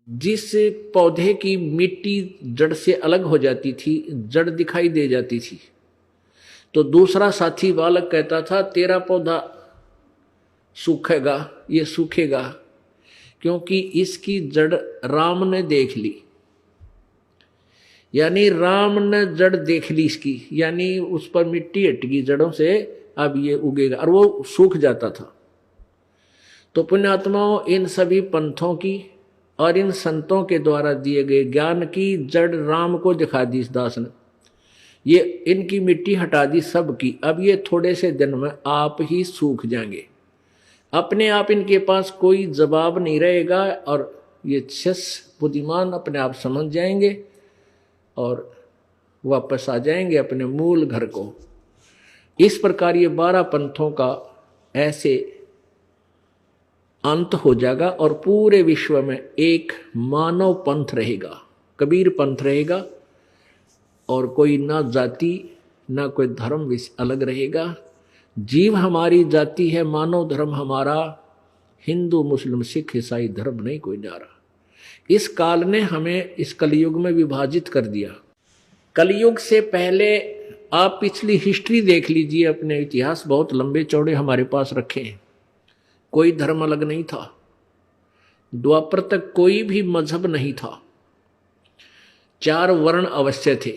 जिस पौधे की मिट्टी जड़ से अलग हो जाती थी, जड़ दिखाई दे जाती थी, तो दूसरा साथी बालक कहता था तेरा पौधा सूखेगा, ये सूखेगा, क्योंकि इसकी जड़ राम ने देख ली। यानी राम ने जड़ देख ली इसकी, यानी उस पर मिट्टी हट गई जड़ों से, अब ये उगेगा, और वो सूख जाता था। तो पुण्यात्माओं, इन सभी पंथों की और इन संतों के द्वारा दिए गए ज्ञान की जड़ राम को दिखा दी इस दास ने। ये इनकी मिट्टी हटा दी सबकी, अब ये थोड़े से दिन में आप ही सूख जाएंगे, अपने आप इनके पास कोई जवाब नहीं रहेगा, और ये बुद्धिमान अपने आप समझ जाएंगे और वापस आ जाएंगे अपने मूल घर को। इस प्रकार ये 12 पंथों का ऐसे अंत हो जाएगा और पूरे विश्व में एक मानव पंथ रहेगा, कबीर पंथ रहेगा, और कोई ना जाति ना कोई धर्म अलग रहेगा। जीव हमारी जाति है, मानव धर्म हमारा हिंदू मुस्लिम सिख ईसाई धर्म नहीं कोई न्यारा। इस काल ने हमें इस कलयुग में विभाजित कर दिया। कलयुग से पहले आप पिछली हिस्ट्री देख लीजिए, अपने इतिहास बहुत लंबे चौड़े हमारे पास रखे हैं, कोई धर्म अलग नहीं था, द्वापर तक कोई भी मजहब नहीं था, 4 वर्ण अवश्य थे।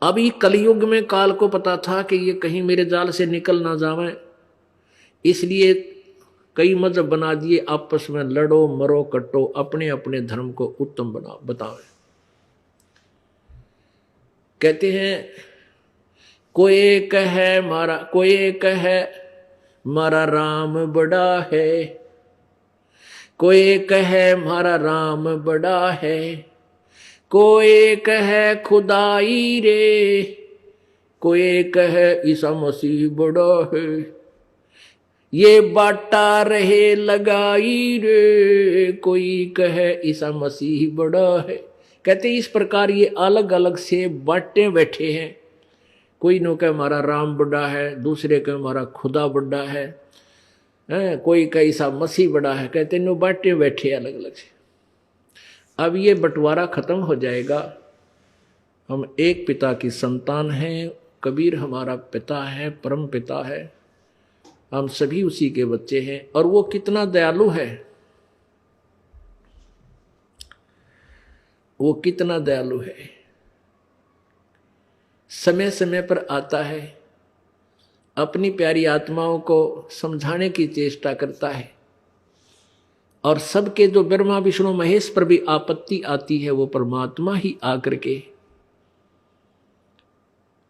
अभी कलयुग में काल को पता था कि ये कहीं मेरे जाल से निकल ना जावे, इसलिए कई मजहब बना दिए, आपस में लड़ो मरो कटो, अपने अपने धर्म को उत्तम बतावे। कहते हैं कोई एक है मारा, कोई एक है मारा राम बड़ा है, कोई एक है मारा राम बड़ा है, कोई एक है खुदाई रे, कोई एक है ईसा मसीह बड़ा है, ये बाटा रहे लगाई रे, कोई कहे ईसा मसीह बड़ा है। कहते इस प्रकार ये अलग अलग से बाटे बैठे हैं, कोई नो कहे हमारा राम बड़ा है, दूसरे कहे हमारा खुदा बड़ा है, कोई कहे ईसा मसीह बड़ा है, कहते नो बाटे बैठे अलग अलग से। अब ये बंटवारा खत्म हो जाएगा, हम एक पिता की संतान हैं, कबीर हमारा पिता है, परम पिता है, हम सभी उसी के बच्चे हैं। और वो कितना दयालु है, वो कितना दयालु है, समय समय पर आता है, अपनी प्यारी आत्माओं को समझाने की चेष्टा करता है, और सबके जो ब्रह्मा विष्णु महेश पर भी आपत्ति आती है, वो परमात्मा ही आकर के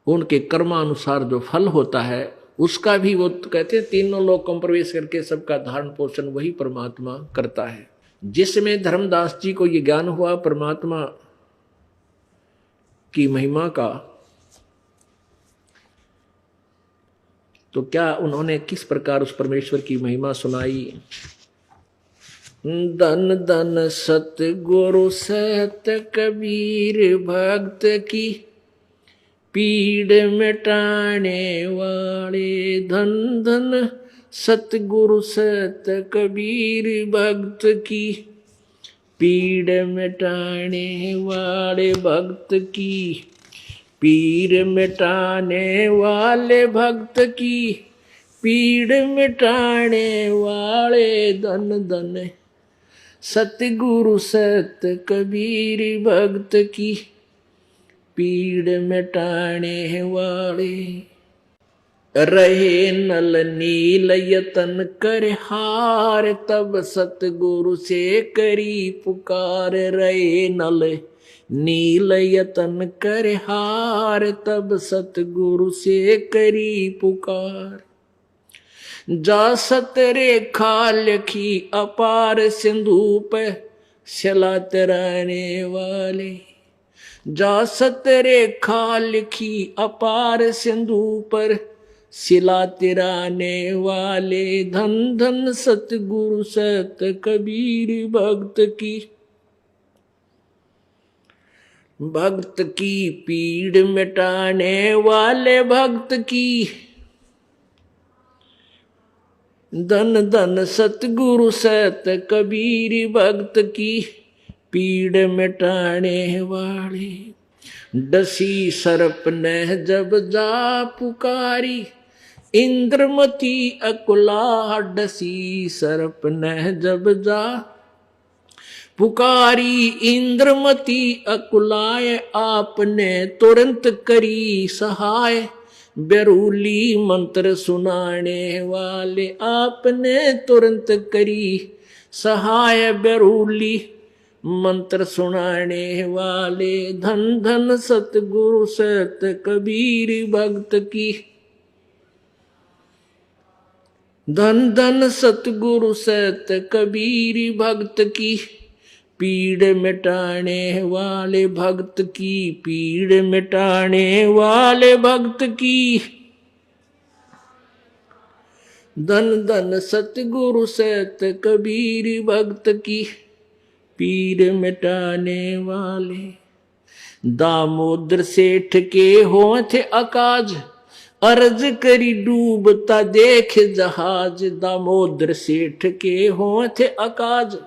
उनके कर्मानुसार जो फल होता है उसका भी, वो कहते हैं तीनों लोकों में प्रवेश करके सबका धारण पोषण वही परमात्मा करता है। जिसमें धर्मदास जी को ये ज्ञान हुआ परमात्मा की महिमा का, तो क्या उन्होंने किस प्रकार उस परमेश्वर की महिमा सुनाई। धन धन सतगुरु सत कबीर भक्त की, पीड़ मिटाने वाले, धन धन सतगुरु सत कबीर भक्त की, पीड़ मिटाने वाले भक्त की, पीड़ मिटाने वाले भक्त की, पीड़ मिटाने वाले, धन धन सतगुरु सत कबीर भक्त की, पीड़ मिटाने वाले। रहे नल नील यतन कर हार, तब सतगुरु से करी पुकार, रहे नल नील यतन कर हार, तब सतगुरु से करी पुकार। जा सत रेखा लिखी अपार सिंधु पे सिला तराने वाले, जा सत रेखा लिखी अपार सिंधु पर सिला तिराने वाले, धन धन सतगुरु सत कबीर भक्त की, भक्त की पीड़ मिटाने वाले भक्त की, धन धन सतगुरु सत कबीर भक्त की, पीड़ मिटाने वाले। डसी सर्प ने जब जा पुकारी, इंद्रमती अकुला। डसी सर्प ने जब जा पुकारी, इंद्रमती अकुलाए। आपने तुरंत करी सहाय, बेरूली मंत्र सुनाने वाले। आपने तुरंत करी सहाय, बेरूली मंत्र सुनाने वाले। धन धन सतगुरु सत कबीर भक्त की। धन धन सतगुरु सत कबीर भक्त की। पीड़ मिटाने वाले भक्त की। पीड़ मिटाने वाले भक्त की। धन धन सतगुरु सत कबीर भक्त की। पीड़ मिटाने वाले। दामोदर सेठ के होठ अकाज, अर्ज करी डूबता देख जहाज। दामोदर सेठ के होठ अकाज,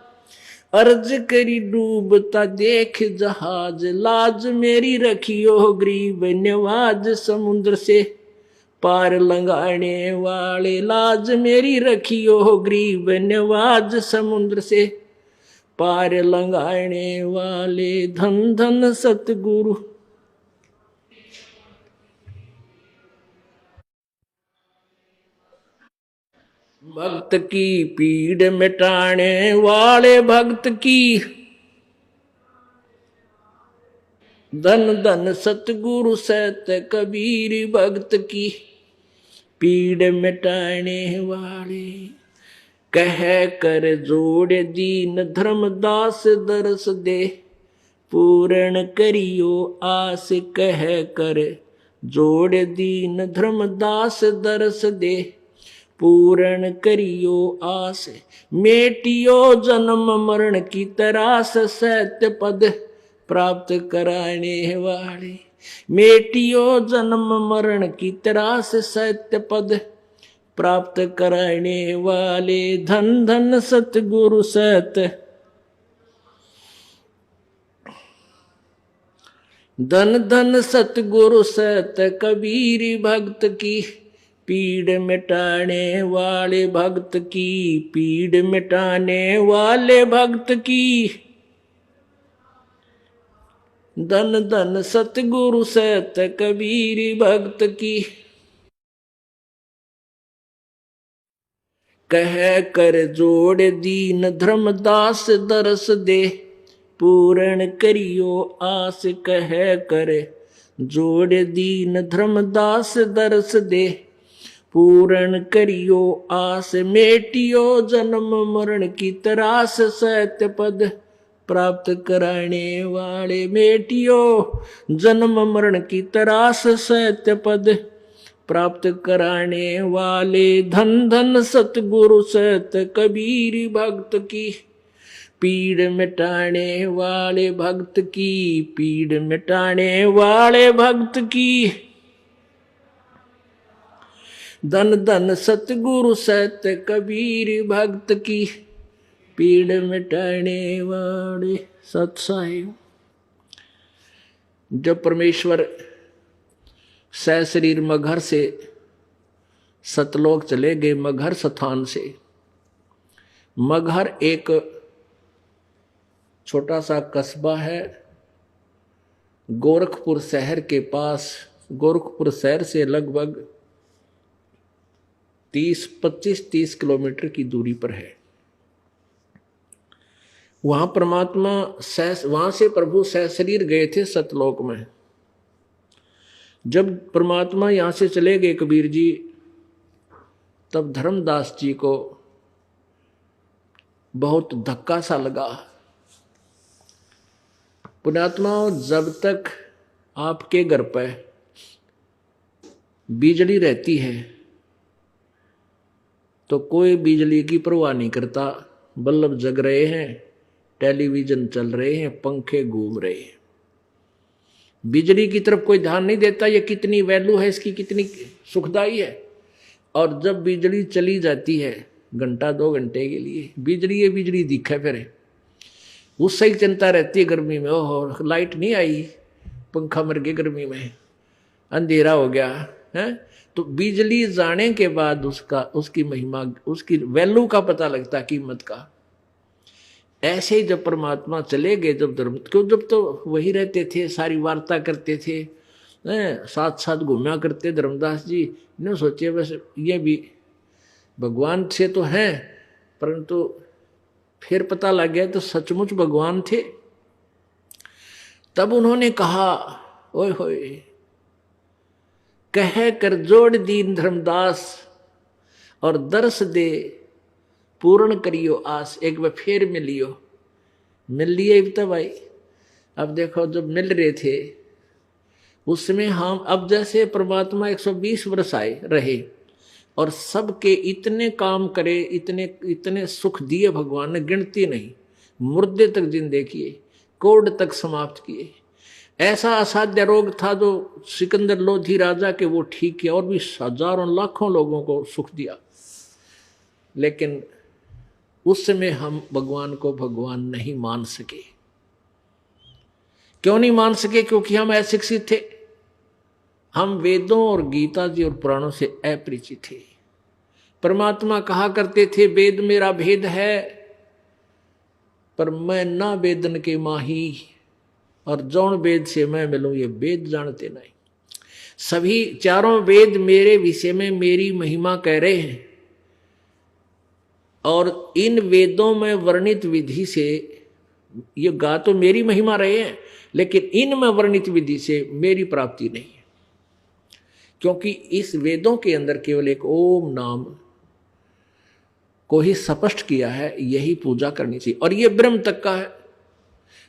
अर्ज करी डूबता देख जहाज। लाज मेरी रखियो गरीब नवाज, समुद्र से पार लंघाने वाले। लाज मेरी रखियो गरीब नवाज, समुद्र से पार लंघाने वाले। धन धन सतगुरु। भक्त की पीड़ मिटाने वाले भक्त की। धन धन सतगुरु सत कबीर भक्त की। पीड़ मिटाने वाले। कह कर जोड़ दीन धर्मदास दरस दे, पूर्ण करियो आस। कह कर जोड़ दीन धर्मदास दरस दे, पूर्ण करियो आस। मेटियो जन्म मरण की तरास, सत्य पद प्राप्त कराने वाले। मेटियो जन्म मरण की तरास, सत्य पद प्राप्त कराने वाले। धन धन सतगुरु सत। धन धन सतगुरु सत कबीर भक्त की। पीड़ मिटाने वाले भक्त की। पीड़ मिटाने वाले भक्त की। धन धन सतगुरु सत कबीर भक्त की। कह कर जोड़ दीन धर्मदास दरस दे, पूर्ण करियो आस। कह कर जोड़ दीन धर्मदास दरस दे, पूर्ण करियो आस। मेटियो जन्म मरण की तरास, सत्य पद प्राप्त कराने वाले। मेटियो जन्म मरण की तरास, सत्य पद प्राप्त कराने वाले। धन धन सतगुरु सत कबीर भक्त की। पीड़ मिटाने वाले भक्त की। पीड़ मिटाने वाले भक्त की। धन धन सतगुरु सत कबीर भक्त की। पीड़ मिटाने वाले सत्साहिब। जब परमेश्वर सशरीर मगहर से सतलोक चले गए, मगहर स्थान से। मगहर एक छोटा सा कस्बा है गोरखपुर शहर के पास। गोरखपुर शहर से लगभग 25-30 किलोमीटर की दूरी पर है। वहां परमात्मा वहां से प्रभु सशरीर गए थे सतलोक में। जब परमात्मा यहां से चले गए कबीर जी, तब धर्मदास जी को बहुत धक्का सा लगा। पुण्यात्मा, जब तक आपके घर पर बिजली रहती है तो कोई बिजली की परवाह नहीं करता। बल्ब जग रहे हैं, टेलीविजन चल रहे हैं, पंखे घूम रहे हैं, बिजली की तरफ कोई ध्यान नहीं देता। ये कितनी वैल्यू है इसकी, कितनी सुखदाई है। और जब बिजली चली जाती है घंटा 2 घंटे के लिए, बिजली ये बिजली दिखे फिर उससे ही चिंता रहती है गर्मी में, ओहो लाइट नहीं आई, पंखा मर गया गर्मी में, अंधेरा हो गया है। तो बिजली जाने के बाद उसकी महिमा, उसकी वैल्यू का पता लगता, कीमत का। ऐसे ही जब परमात्मा चले गए, जब धर्म, क्यों, जब तो वही रहते थे, सारी वार्ता करते थे, साथ साथ घूमा करते धर्मदास जी ने सोचे बस ये भी भगवान से तो हैं, परंतु फिर पता लग गया तो सचमुच भगवान थे। तब उन्होंने कहा, ओए होए, कह कर जोड़ दीन धर्मदास और दर्श दे पूर्ण करियो आस। एक बार फिर मिलियो, मिल लिए तब भाई। अब देखो जब मिल रहे थे उसमें हम, अब जैसे परमात्मा 120 वर्ष आए रहे और सबके इतने काम करे, इतने इतने सुख दिए भगवान ने, गिनती नहीं। मुर्दे तक जिंदे किए, कोढ़ तक समाप्त किए। ऐसा असाध्य रोग था जो सिकंदर लोधी राजा के, वो ठीक किया, और भी हजारों लाखों लोगों को सुख दिया। लेकिन उस समय हम भगवान को भगवान नहीं मान सके। क्यों नहीं मान सके? क्योंकि हम अशिक्षित थे। हम वेदों और गीता जी और पुराणों से अपरिचित थे। परमात्मा कहा करते थे, वेद मेरा भेद है, पर मैं ना वेदन के माही, और जौन वेद से मैं मिलूं ये वेद जानते नहीं। सभी चारों वेद मेरे विषय में मेरी महिमा कह रहे हैं, और इन वेदों में वर्णित विधि से ये गा तो मेरी महिमा रहे हैं, लेकिन इनमें वर्णित विधि से मेरी प्राप्ति नहीं है। क्योंकि इस वेदों के अंदर केवल एक ओम नाम को ही स्पष्ट किया है, यही पूजा करनी चाहिए, और ये ब्रह्म तक का है।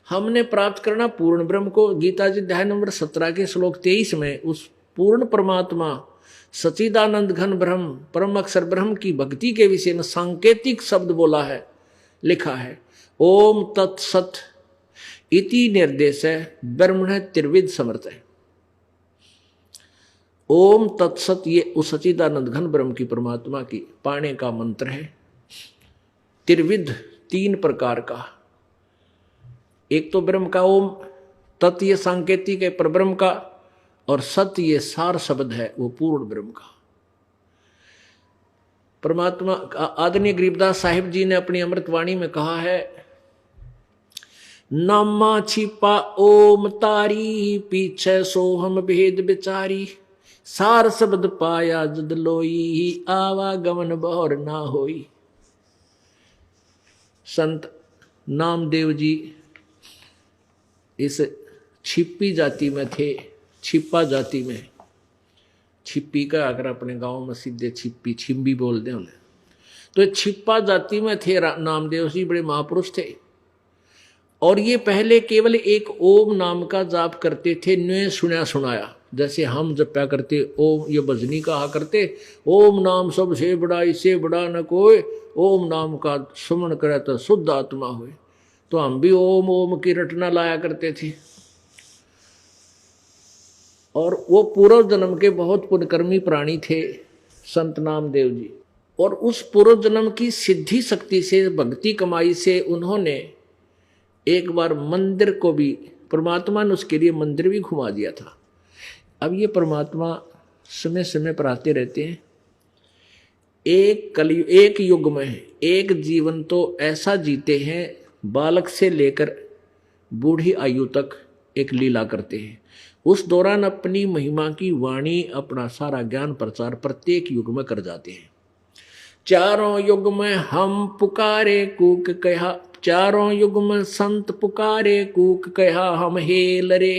हमने प्राप्त करना पूर्ण ब्रह्म को। गीता जी अध्याय नंबर 17 के श्लोक 23 में उस पूर्ण परमात्मा सच्चिदानंद घन ब्रह्म, परम अक्षर ब्रह्म की भक्ति के विषय में सांकेतिक शब्द बोला है, लिखा है, ओम तत्सत इति निर्देश है ब्रह्मण त्रिविध समर्थ है। ओम तत्सत ये उस सच्चिदानंद घन ब्रह्म की, परमात्मा की पाने का मंत्र है। त्रिविध, 3 प्रकार का। एक तो ब्रह्म का ओम, तत् ये सांकेतिक है परब्रह्म का, और सत्य ये सार शब्द है वो पूर्ण ब्रह्म का। परमात्मा आदरणीय गरीबदास साहिब जी ने अपनी अमृतवाणी में कहा है, नामा छिपा ओम तारी, पीछे सोहम भेद बिचारी, सार शब्द पाया जद लोई, आवागमन बहुर ना होई। संत नामदेव जी इस छिपी जाति में थे, छिपा जाति में, छिप्पी का अगर अपने गांव में सीधे छिप्पी छिम्बी बोलते उन्हें, तो छिपा जाति में थे नामदेव जी, बड़े महापुरुष थे। और ये पहले केवल एक ओम नाम का जाप करते थे, न्यू सुना सुनाया, जैसे हम जपया करते ओम, ये भजनी कहा करते, ओम नाम सबसे बड़ा, इससे बड़ा न कोई, ओम नाम का सुमन करे तो शुद्ध आत्मा हुए। तो हम भी ओम ओम की रटना लाया करते थे। और वो पूर्व जन्म के बहुत पुण्यकर्मी प्राणी थे संत नामदेव जी, और उस पूर्व जन्म की सिद्धि शक्ति से, भक्ति कमाई से उन्होंने एक बार मंदिर को भी, परमात्मा ने उसके लिए मंदिर भी घुमा दिया था। अब ये परमात्मा समय समय पर आते रहते हैं। एक युग में एक जीवन तो ऐसा जीते हैं, बालक से लेकर बूढ़ी आयु तक एक लीला करते हैं। उस दौरान अपनी महिमा की वाणी, अपना सारा ज्ञान प्रचार प्रत्येक युग में कर जाते हैं। चारों युग में हम पुकारे कूक कहा, चारों युग में संत पुकारे कूक कहा, हम हेल रे,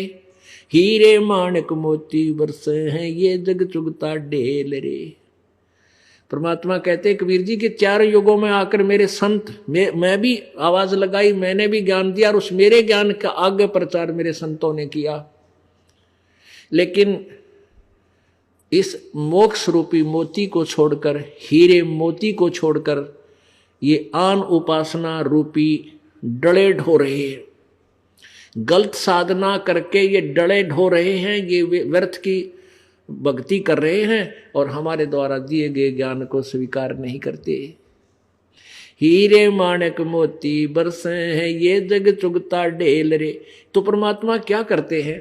हीरे माणिक मोती बरसे हैं, ये जग चुगता ढेल रे। परमात्मा कहते हैं कबीर जी के 4 युगों में आकर मेरे संत, मैं भी आवाज लगाई, मैंने भी ज्ञान दिया, और उस मेरे ज्ञान का आगे प्रचार मेरे संतों ने किया। लेकिन इस मोक्ष रूपी मोती को छोड़कर, हीरे मोती को छोड़कर, ये आन उपासना रूपी डले ढो रहे हैं। गलत साधना करके ये डले ढो रहे हैं, ये व्यर्थ की भक्ति कर रहे हैं, और हमारे द्वारा दिए गए ज्ञान को स्वीकार नहीं करते। हीरे माणक मोती बरसे हैं ये जग चुगता ढेल रे। तो परमात्मा क्या करते हैं?